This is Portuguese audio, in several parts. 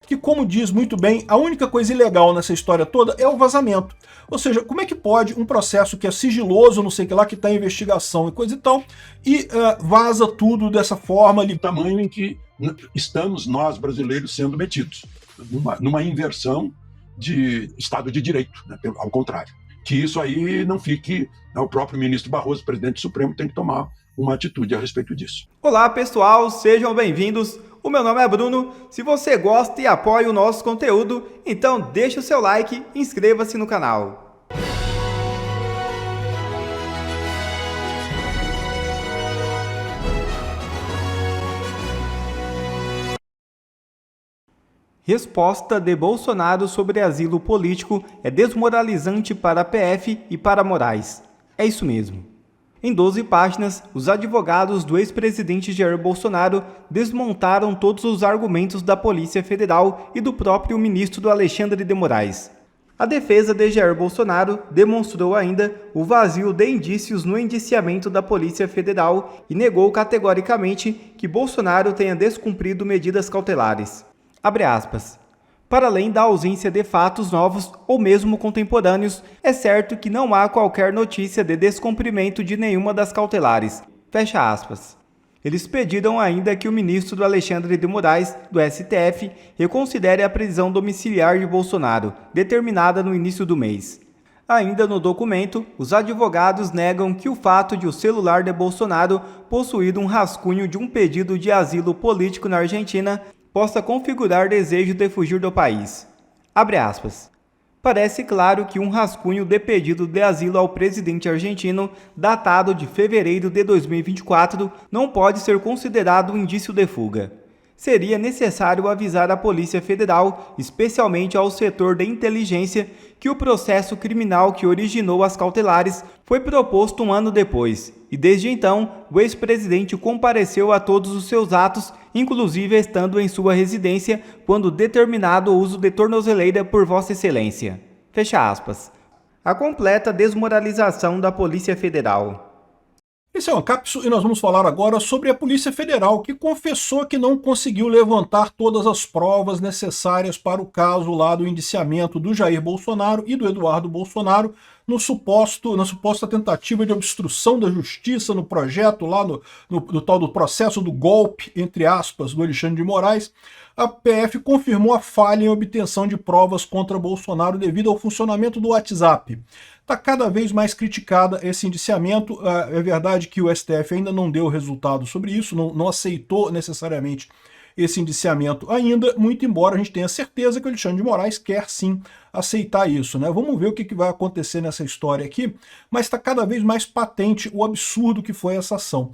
que, como diz muito bem, a única coisa ilegal nessa história toda é o vazamento. Ou seja, como é que pode um processo que é sigiloso, não sei o que lá, que está em investigação e coisa e tal, e vaza tudo dessa forma ali? O tamanho em que estamos nós, brasileiros, sendo metidos, numa inversão de Estado de Direito, né? Ao contrário. Que isso aí não fique... O próprio ministro Barroso, presidente do Supremo, tem que tomar uma atitude a respeito disso. Olá pessoal, sejam bem-vindos. O meu nome é Bruno. Se você gosta e apoia o nosso conteúdo, então deixa o seu like e inscreva-se no canal. Resposta de Bolsonaro sobre asilo político é desmoralizante para a PF e para Moraes. É isso mesmo. Em 12 páginas, os advogados do ex-presidente Jair Bolsonaro desmontaram todos os argumentos da Polícia Federal e do próprio ministro Alexandre de Moraes. A defesa de Jair Bolsonaro demonstrou ainda o vazio de indícios no indiciamento da Polícia Federal e negou categoricamente que Bolsonaro tenha descumprido medidas cautelares. Abre aspas. Para além da ausência de fatos novos ou mesmo contemporâneos, é certo que não há qualquer notícia de descumprimento de nenhuma das cautelares. Fecha aspas. Eles pediram ainda que o ministro Alexandre de Moraes, do STF, reconsidere a prisão domiciliar de Bolsonaro, determinada no início do mês. Ainda no documento, os advogados negam que o fato de o celular de Bolsonaro possuir um rascunho de um pedido de asilo político na Argentina possa configurar desejo de fugir do país. Abre aspas. Parece claro que um rascunho de pedido de asilo ao presidente argentino, datado de fevereiro de 2024, não pode ser considerado um indício de fuga. Seria necessário avisar a Polícia Federal, especialmente ao setor de inteligência, que o processo criminal que originou as cautelares foi proposto um ano depois, e desde então o ex-presidente compareceu a todos os seus atos, inclusive estando em sua residência, quando determinado o uso de tornozeleira por Vossa Excelência. Fecha aspas. A completa desmoralização da Polícia Federal. Esse é o Ancapsu e nós vamos falar agora sobre a Polícia Federal, que confessou que não conseguiu levantar todas as provas necessárias para o caso lá do indiciamento do Jair Bolsonaro e do Eduardo Bolsonaro na suposta tentativa de obstrução da justiça no projeto lá no tal do processo do golpe, entre aspas, do Alexandre de Moraes. A PF confirmou a falha em obtenção de provas contra Bolsonaro devido ao funcionamento do WhatsApp. Está cada vez mais criticada esse indiciamento. É verdade que o STF ainda não deu resultado sobre isso, não aceitou necessariamente esse indiciamento ainda, muito embora a gente tenha certeza que o Alexandre de Moraes quer sim aceitar isso, né? Vamos ver o que vai acontecer nessa história aqui, mas está cada vez mais patente o absurdo que foi essa ação.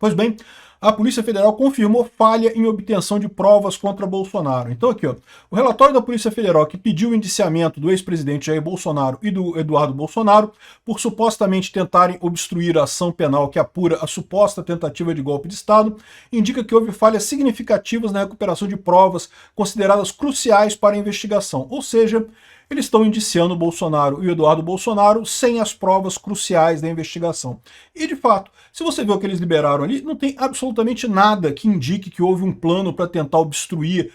Pois bem, a Polícia Federal confirmou falha em obtenção de provas contra Bolsonaro. Então aqui, ó, o relatório da Polícia Federal que pediu o indiciamento do ex-presidente Jair Bolsonaro e do Eduardo Bolsonaro por supostamente tentarem obstruir a ação penal que apura a suposta tentativa de golpe de Estado, indica que houve falhas significativas na recuperação de provas consideradas cruciais para a investigação, ou seja, eles estão indiciando o Bolsonaro e o Eduardo Bolsonaro sem as provas cruciais da investigação. E, de fato, se você vê o que eles liberaram ali, não tem absolutamente nada que indique que houve um plano para tentar obstruir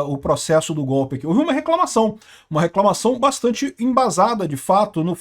o processo do golpe aqui. Houve uma reclamação bastante embasada, de fato, no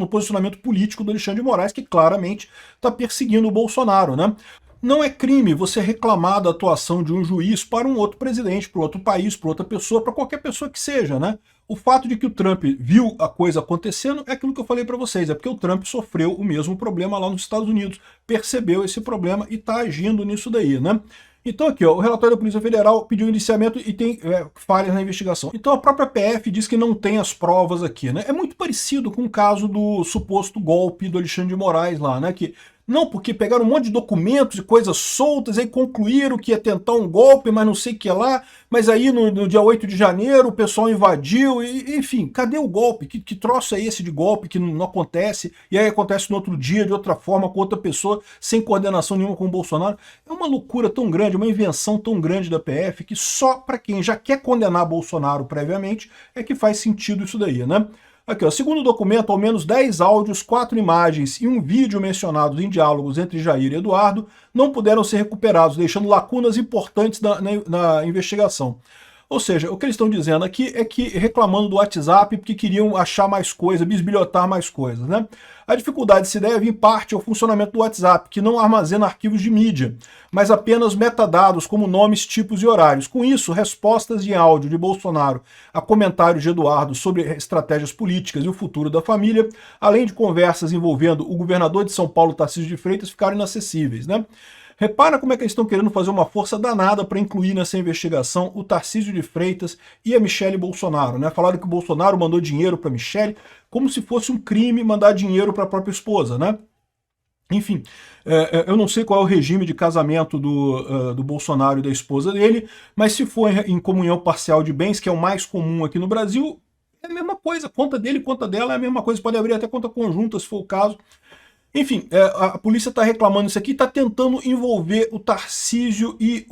posicionamento político do Alexandre de Moraes, que claramente está perseguindo o Bolsonaro, né? Não é crime você reclamar da atuação de um juiz para um outro presidente, para outro país, para outra pessoa, para qualquer pessoa que seja, né? O fato de que o Trump viu a coisa acontecendo é aquilo que eu falei para vocês, é porque o Trump sofreu o mesmo problema lá nos Estados Unidos, percebeu esse problema e está agindo nisso daí, né? Então aqui, ó, o relatório da Polícia Federal pediu indiciamento e tem falhas na investigação. Então a própria PF diz que não tem as provas aqui, né? É muito parecido com o caso do suposto golpe do Alexandre de Moraes lá, né? Que não, porque pegaram um monte de documentos e coisas soltas, aí concluíram que ia tentar um golpe, mas não sei o que lá, mas aí no dia 8 de janeiro o pessoal invadiu, enfim, cadê o golpe? Que troço é esse de golpe que não acontece, e aí acontece no outro dia, de outra forma, com outra pessoa, sem coordenação nenhuma com o Bolsonaro? É uma loucura tão grande, uma invenção tão grande da PF, que só para quem já quer condenar Bolsonaro previamente é que faz sentido isso daí, né? Aqui, ó, segundo o documento, ao menos 10 áudios, 4 imagens e um vídeo mencionados em diálogos entre Jair e Eduardo não puderam ser recuperados, deixando lacunas importantes na investigação. Ou seja, o que eles estão dizendo aqui é que reclamando do WhatsApp porque queriam achar mais coisas, bisbilhotar mais coisas, né? A dificuldade se deve, em parte, ao funcionamento do WhatsApp, que não armazena arquivos de mídia, mas apenas metadados como nomes, tipos e horários. Com isso, respostas de áudio de Bolsonaro a comentários de Eduardo sobre estratégias políticas e o futuro da família, além de conversas envolvendo o governador de São Paulo, Tarcísio de Freitas, ficaram inacessíveis, né? Repara como é que eles estão querendo fazer uma força danada para incluir nessa investigação o Tarcísio de Freitas e a Michele Bolsonaro, né? Falaram que o Bolsonaro mandou dinheiro para Michele, como se fosse um crime mandar dinheiro para a própria esposa, né? Enfim, eu não sei qual é o regime de casamento do Bolsonaro e da esposa dele, mas se for em comunhão parcial de bens, que é o mais comum aqui no Brasil, é a mesma coisa. Conta dele, conta dela é a mesma coisa. Pode abrir até conta conjunta, se for o caso. Enfim, a polícia está reclamando isso aqui, está tentando envolver o Tarcísio e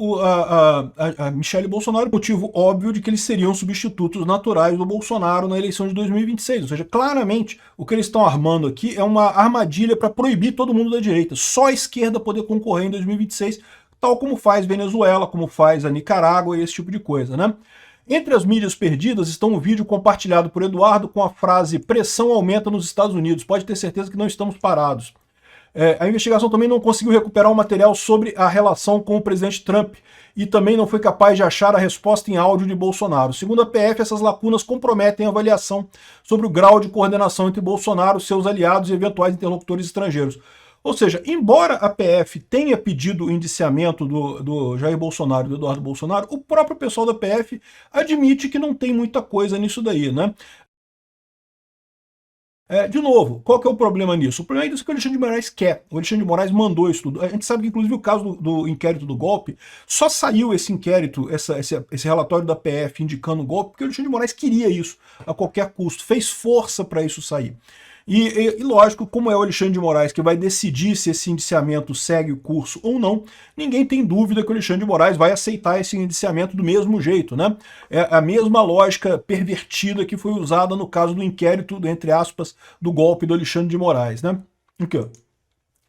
a Michele Bolsonaro, motivo óbvio de que eles seriam substitutos naturais do Bolsonaro na eleição de 2026. Ou seja, claramente, o que eles estão armando aqui é uma armadilha para proibir todo mundo da direita, só a esquerda poder concorrer em 2026, tal como faz Venezuela, como faz a Nicarágua e esse tipo de coisa, né? Entre as mídias perdidas estão um vídeo compartilhado por Eduardo com a frase "pressão aumenta nos Estados Unidos, pode ter certeza que não estamos parados". A investigação também não conseguiu recuperar o material sobre a relação com o presidente Trump e também não foi capaz de achar a resposta em áudio de Bolsonaro. Segundo a PF, essas lacunas comprometem a avaliação sobre o grau de coordenação entre Bolsonaro, seus aliados e eventuais interlocutores estrangeiros. Ou seja, embora a PF tenha pedido o indiciamento do Jair Bolsonaro e do Eduardo Bolsonaro, o próprio pessoal da PF admite que não tem muita coisa nisso daí, né? De novo, qual que é o problema nisso? O problema é isso que o Alexandre de Moraes quer. O Alexandre de Moraes mandou isso tudo. A gente sabe que, inclusive, o caso do inquérito do golpe, só saiu esse inquérito, esse relatório da PF indicando o golpe, porque o Alexandre de Moraes queria isso a qualquer custo, fez força para isso sair. E lógico, como é o Alexandre de Moraes que vai decidir se esse indiciamento segue o curso ou não, ninguém tem dúvida que o Alexandre de Moraes vai aceitar esse indiciamento do mesmo jeito, né? É a mesma lógica pervertida que foi usada no caso do inquérito, entre aspas, do golpe do Alexandre de Moraes, né? Okay.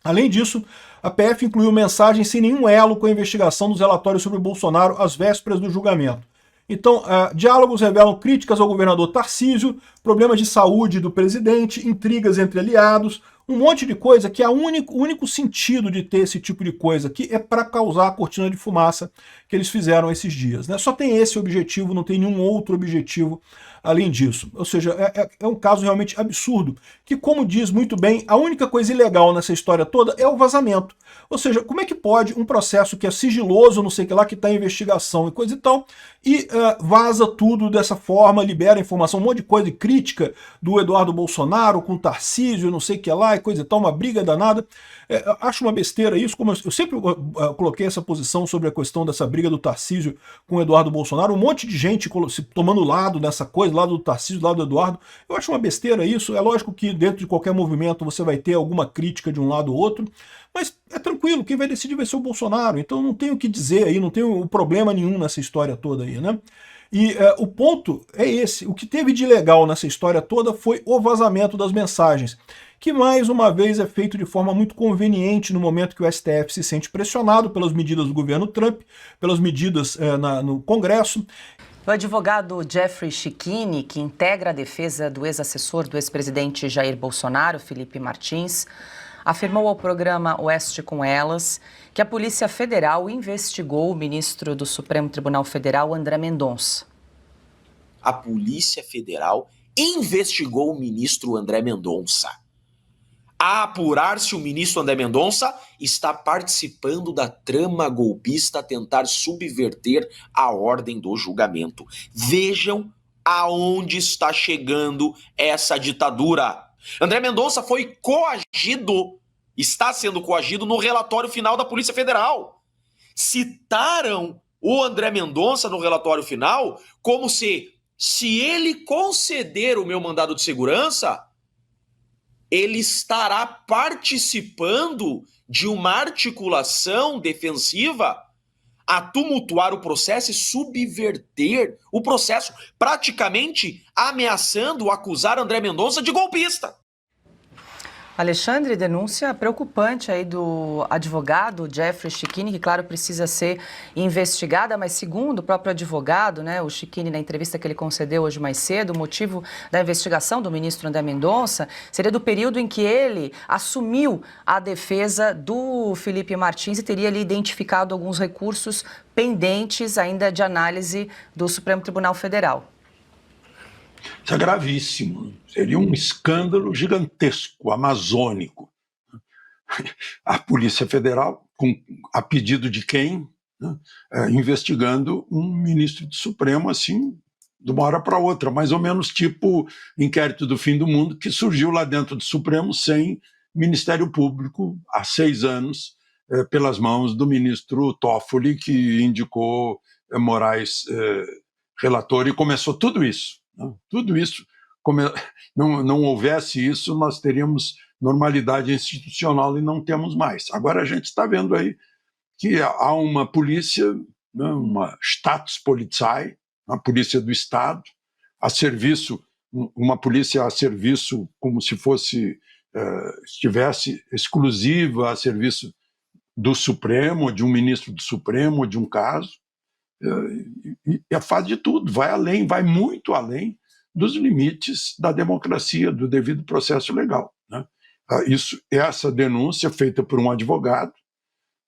Além disso, a PF incluiu mensagens sem nenhum elo com a investigação dos relatórios sobre o Bolsonaro às vésperas do julgamento. Então, diálogos revelam críticas ao governador Tarcísio, problemas de saúde do presidente, intrigas entre aliados, um monte de coisa que o único sentido de ter esse tipo de coisa aqui é para causar a cortina de fumaça que eles fizeram esses dias, né? Só tem esse objetivo, não tem nenhum outro objetivo além disso. Ou seja, é um caso realmente absurdo, que, como diz muito bem, a única coisa ilegal nessa história toda é o vazamento. Ou seja, como é que pode um processo que é sigiloso, não sei o que lá, que está em investigação e coisa e tal, e vaza tudo dessa forma, libera informação, um monte de coisa crítica do Eduardo Bolsonaro com Tarcísio, não sei o que lá, e coisa e tal, uma briga danada. Acho uma besteira isso, como eu sempre coloquei essa posição sobre a questão dessa briga do Tarcísio com o Eduardo Bolsonaro, um monte de gente tomando lado nessa coisa, lado do Tarcísio, lado do Eduardo. Eu acho uma besteira isso. É lógico que dentro de qualquer movimento você vai ter alguma crítica de um lado ou outro, mas é tranquilo, quem vai decidir vai ser o Bolsonaro, então não tem o que dizer aí, não tem problema nenhum nessa história toda aí, né? E o ponto é esse, o que teve de legal nessa história toda foi o vazamento das mensagens, que mais uma vez é feito de forma muito conveniente no momento que o STF se sente pressionado pelas medidas do governo Trump, pelas medidas no Congresso. O advogado Jeffrey Schichini, que integra a defesa do ex-assessor do ex-presidente Jair Bolsonaro, Felipe Martins, afirmou ao programa Oeste com Elas que a Polícia Federal investigou o ministro do Supremo Tribunal Federal, André Mendonça. A Polícia Federal investigou o ministro André Mendonça. A apurar se o ministro André Mendonça está participando da trama golpista a tentar subverter a ordem do julgamento. Vejam aonde está chegando essa ditadura. André Mendonça foi coagido, está sendo coagido no relatório final da Polícia Federal. Citaram o André Mendonça no relatório final como se ele conceder o meu mandado de segurança, ele estará participando de uma articulação defensiva a tumultuar o processo e subverter o processo, praticamente ameaçando acusar André Mendonça de golpista. Alexandre, denúncia preocupante aí do advogado Jeffrey Schickini, que, claro, precisa ser investigada, mas segundo o próprio advogado, né, o Schickini, na entrevista que ele concedeu hoje mais cedo, o motivo da investigação do ministro André Mendonça seria do período em que ele assumiu a defesa do Felipe Martins e teria ali identificado alguns recursos pendentes ainda de análise do Supremo Tribunal Federal. Isso é gravíssimo. Seria um escândalo gigantesco, amazônico. A Polícia Federal, a pedido de quem, né, investigando um ministro do Supremo assim, de uma hora para outra, mais ou menos tipo inquérito do fim do mundo, que surgiu lá dentro do Supremo sem Ministério Público há 6 anos, pelas mãos do ministro Toffoli, que indicou Moraes relator, e começou tudo isso. Tudo isso, não houvesse isso, nós teríamos normalidade institucional e não temos mais. Agora a gente está vendo aí que há uma polícia, né, uma Staatspolizei, uma polícia do Estado, a serviço, uma polícia a serviço como se fosse, estivesse exclusiva a serviço do Supremo, de um ministro do Supremo, de um caso. E faz de tudo, vai além, vai muito além dos limites da democracia, do devido processo legal, né? Essa denúncia feita por um advogado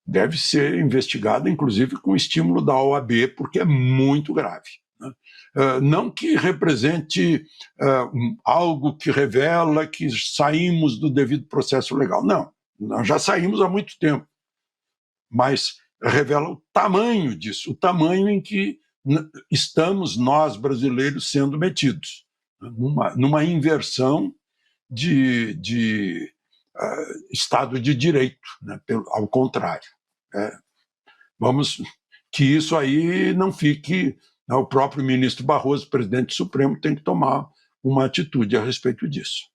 deve ser investigada, inclusive com estímulo da OAB, porque é muito grave, né? Não que represente algo que revela que saímos do devido processo legal, não, nós já saímos há muito tempo, mas revela o tamanho disso, o tamanho em que estamos nós brasileiros sendo metidos, numa inversão de Estado de Direito, né? Ao contrário. Vamos que isso aí não fique, né? O próprio ministro Barroso, presidente do Supremo, tem que tomar uma atitude a respeito disso.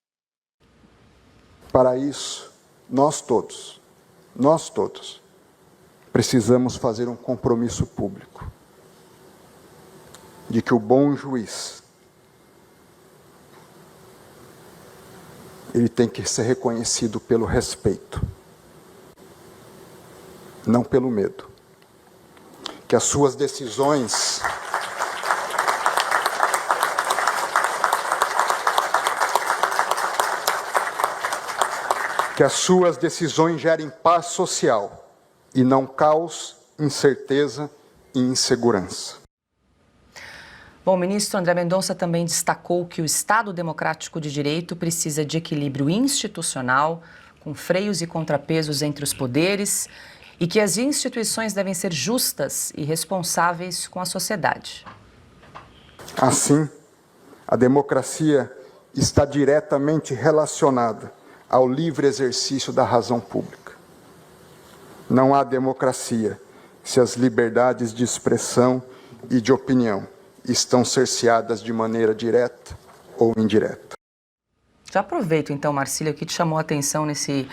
Para isso, nós todos, precisamos fazer um compromisso público de que o bom juiz, ele tem que ser reconhecido pelo respeito, não pelo medo. Que as suas decisões gerem paz social e não caos, incerteza e insegurança. Bom, o ministro André Mendonça também destacou que o Estado democrático de direito precisa de equilíbrio institucional, com freios e contrapesos entre os poderes, e que as instituições devem ser justas e responsáveis com a sociedade. Assim, a democracia está diretamente relacionada ao livre exercício da razão pública. Não há democracia se as liberdades de expressão e de opinião estão cerceadas de maneira direta ou indireta. Já aproveito então, Marcílio, o que te chamou a atenção nesse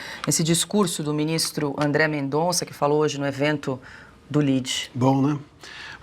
discurso do ministro André Mendonça, que falou hoje no evento do LIDE. Bom, né?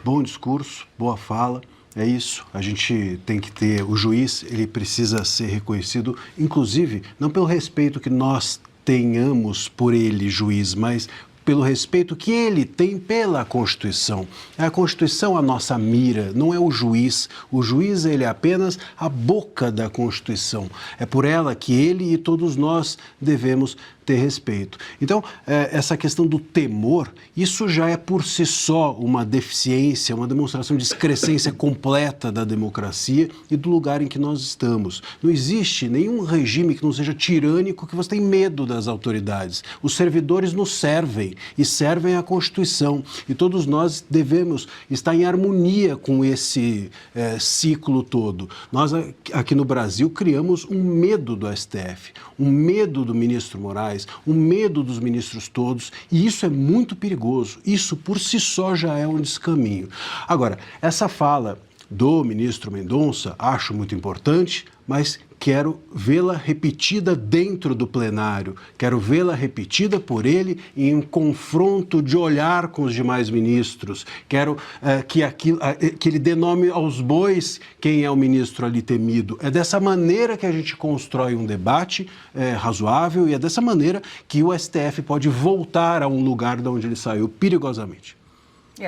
Bom discurso, boa fala. É isso, a gente tem que ter, o juiz, ele precisa ser reconhecido, inclusive, não pelo respeito que nós tenhamos por ele, juiz, mas pelo respeito que ele tem pela Constituição. É a Constituição a nossa mira, não é o juiz. O juiz, ele é apenas a boca da Constituição. É por ela que ele e todos nós devemos ter respeito. Então, essa questão do temor, isso já é por si só uma deficiência, uma demonstração de excrescência completa da democracia e do lugar em que nós estamos. Não existe nenhum regime que não seja tirânico que você tem medo das autoridades. Os servidores nos servem e servem à Constituição. E todos nós devemos estar em harmonia com esse ciclo todo. Nós, aqui no Brasil, criamos um medo do STF, um medo do ministro Moraes, um medo dos ministros todos, e isso é muito perigoso. Isso, por si só, já é um descaminho. Agora, essa fala do ministro Mendonça, acho muito importante, mas quero vê-la repetida dentro do plenário, quero vê-la repetida por ele em um confronto de olhar com os demais ministros, quero que ele dê nome aos bois quem é o ministro ali temido. É dessa maneira que a gente constrói um debate razoável e é dessa maneira que o STF pode voltar a um lugar de onde ele saiu perigosamente.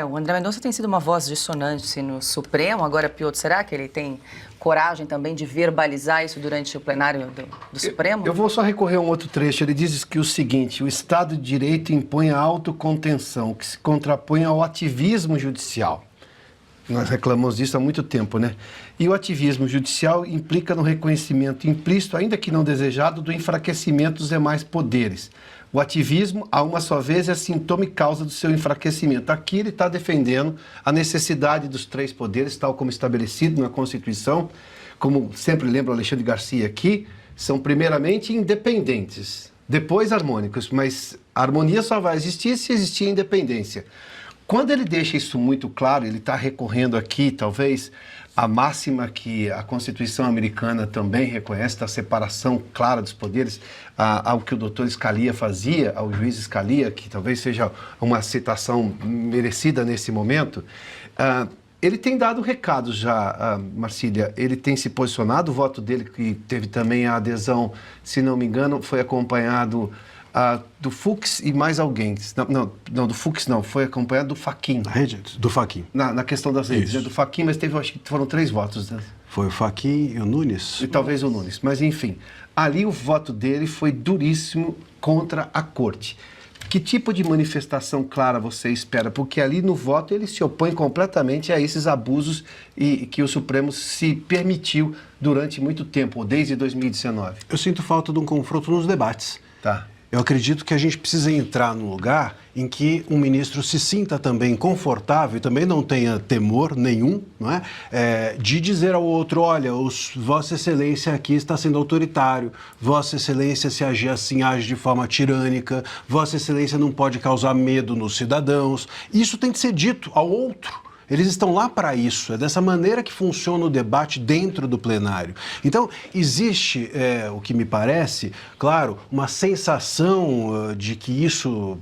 O André Mendonça tem sido uma voz dissonante no Supremo. Agora, Piotr, será que ele tem coragem também de verbalizar isso durante o plenário do Supremo? Eu vou só recorrer a um outro trecho. Ele diz que o seguinte: o Estado de Direito impõe a autocontenção, que se contrapõe ao ativismo judicial. Nós reclamamos disso há muito tempo, né? E o ativismo judicial implica no reconhecimento implícito, ainda que não desejado, do enfraquecimento dos demais poderes. O ativismo, a uma só vez, é sintoma e causa do seu enfraquecimento. Aqui ele está defendendo a necessidade dos três poderes, tal como estabelecido na Constituição. Como sempre lembra o Alexandre Garcia aqui, são primeiramente independentes, depois harmônicos, mas a harmonia só vai existir se existir independência. Quando ele deixa isso muito claro, ele está recorrendo aqui, talvez, à máxima que a Constituição americana também reconhece, da separação clara dos poderes, ao que o doutor Scalia fazia, ao juiz Scalia, que talvez seja uma citação merecida nesse momento. Ele tem dado recados já, Marcília, ele tem se posicionado, o voto dele, que teve também a adesão, se não me engano, foi acompanhado do Fux e mais alguém. Não, do Fux não, foi acompanhado do Fachin. Na rede do Fachin. Na questão das redes, né, do Fachin, mas teve, acho que foram 3 votos. Né? Foi o Fachin e o Nunes. E talvez o Nunes, mas enfim. Ali o voto dele foi duríssimo contra a corte. Que tipo de manifestação clara você espera? Porque ali no voto ele se opõe completamente a esses abusos que o Supremo se permitiu durante muito tempo, desde 2019. Eu sinto falta de um confronto nos debates. Tá. Eu acredito que a gente precisa entrar num lugar em que um ministro se sinta também confortável e também não tenha temor nenhum, não é? De dizer ao outro: olha, Vossa Excelência aqui está sendo autoritário, Vossa Excelência, se agir assim, age de forma tirânica, Vossa Excelência não pode causar medo nos cidadãos. Isso tem que ser dito ao outro. Eles estão lá para isso, é dessa maneira que funciona o debate dentro do plenário. Então, existe, o que me parece, claro, uma sensação de que isso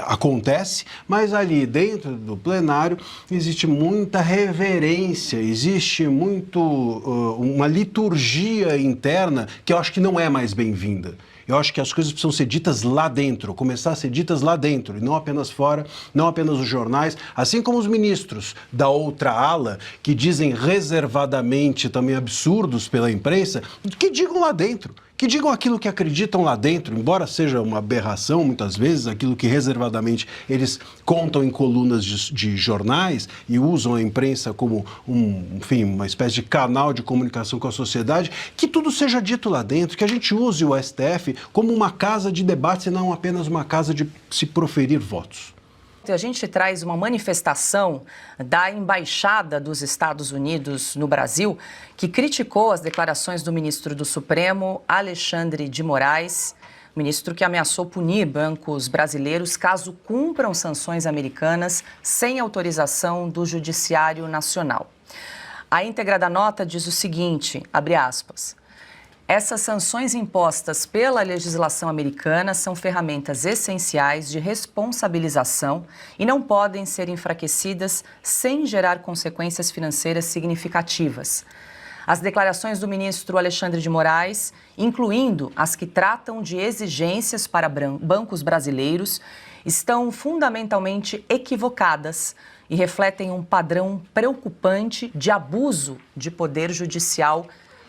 acontece, mas ali dentro do plenário existe muita reverência, existe uma liturgia interna que eu acho que não é mais bem-vinda. Eu acho que as coisas precisam ser ditas lá dentro, começar a ser ditas lá dentro, e não apenas fora, não apenas os jornais, assim como os ministros da outra ala, que dizem reservadamente também absurdos pela imprensa, que digam lá dentro. Que digam aquilo que acreditam lá dentro, embora seja uma aberração, muitas vezes, aquilo que reservadamente eles contam em colunas de jornais e usam a imprensa como uma espécie de canal de comunicação com a sociedade, que tudo seja dito lá dentro, que a gente use o STF como uma casa de debate e não apenas uma casa de se proferir votos. A gente traz uma manifestação da Embaixada dos Estados Unidos no Brasil, que criticou as declarações do ministro do Supremo, Alexandre de Moraes, ministro que ameaçou punir bancos brasileiros caso cumpram sanções americanas sem autorização do Judiciário Nacional. A íntegra da nota diz o seguinte, abre aspas: essas sanções impostas pela legislação americana são ferramentas essenciais de responsabilização e não podem ser enfraquecidas sem gerar consequências financeiras significativas. As declarações do ministro Alexandre de Moraes, incluindo as que tratam de exigências para bancos brasileiros, estão fundamentalmente equivocadas e refletem um padrão preocupante de abuso de poder judicial.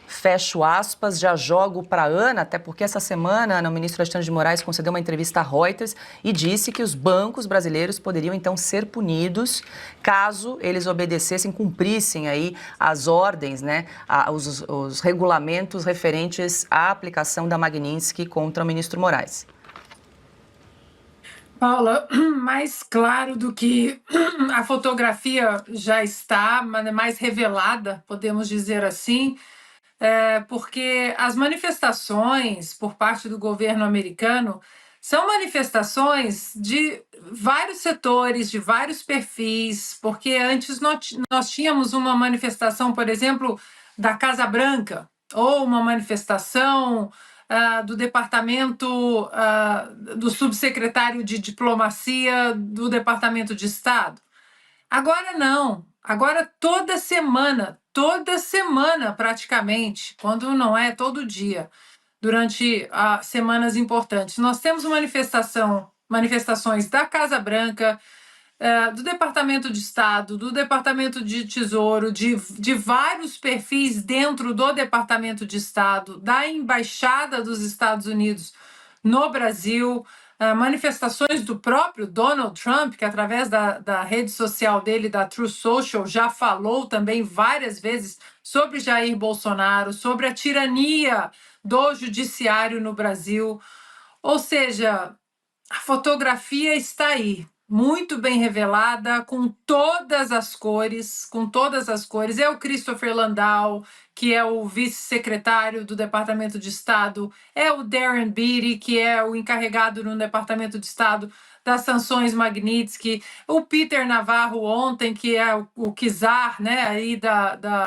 Fecho aspas, já jogo para a Ana, até porque essa semana o ministro Alexandre de Moraes concedeu uma entrevista à Reuters e disse que os bancos brasileiros poderiam então ser punidos caso eles obedecessem, cumprissem aí as ordens, né, os regulamentos referentes à aplicação da Magnitsky contra o ministro Moraes. Paula, mais claro do que a fotografia já está, mais revelada, podemos dizer assim, porque as manifestações por parte do governo americano São manifestações de vários setores, de vários perfis, porque antes nós tínhamos uma manifestação, por exemplo, da Casa Branca, ou uma manifestação do departamento, do subsecretário de diplomacia do Departamento de Estado. Agora não, agora toda semana praticamente, quando não é todo dia, durante semanas importantes. Nós temos manifestações da Casa Branca, do Departamento de Estado, do Departamento de Tesouro, de vários perfis dentro do Departamento de Estado, da Embaixada dos Estados Unidos no Brasil, manifestações do próprio Donald Trump, que através da rede social dele, da Truth Social, já falou também várias vezes sobre Jair Bolsonaro, sobre a tirania do judiciário no Brasil. Ou seja, a fotografia está aí, muito bem revelada, com todas as cores, É o Christopher Landau, que é o vice-secretário do Departamento de Estado, é o Darren Beattie, que é o encarregado no Departamento de Estado das sanções Magnitsky, o Peter Navarro ontem, que é o czar, né, aí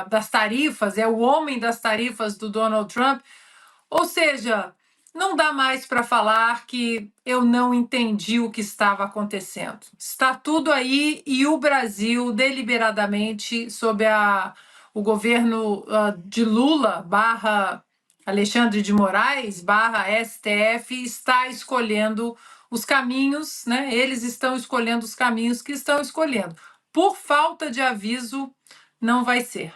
das tarifas, é o homem das tarifas do Donald Trump. Ou seja, não dá mais para falar que eu não entendi o que estava acontecendo. Está tudo aí e o Brasil, deliberadamente, sob o governo de Lula / Alexandre de Moraes / STF, está escolhendo os caminhos, né? Eles estão escolhendo os caminhos que estão escolhendo. Por falta de aviso, não vai ser.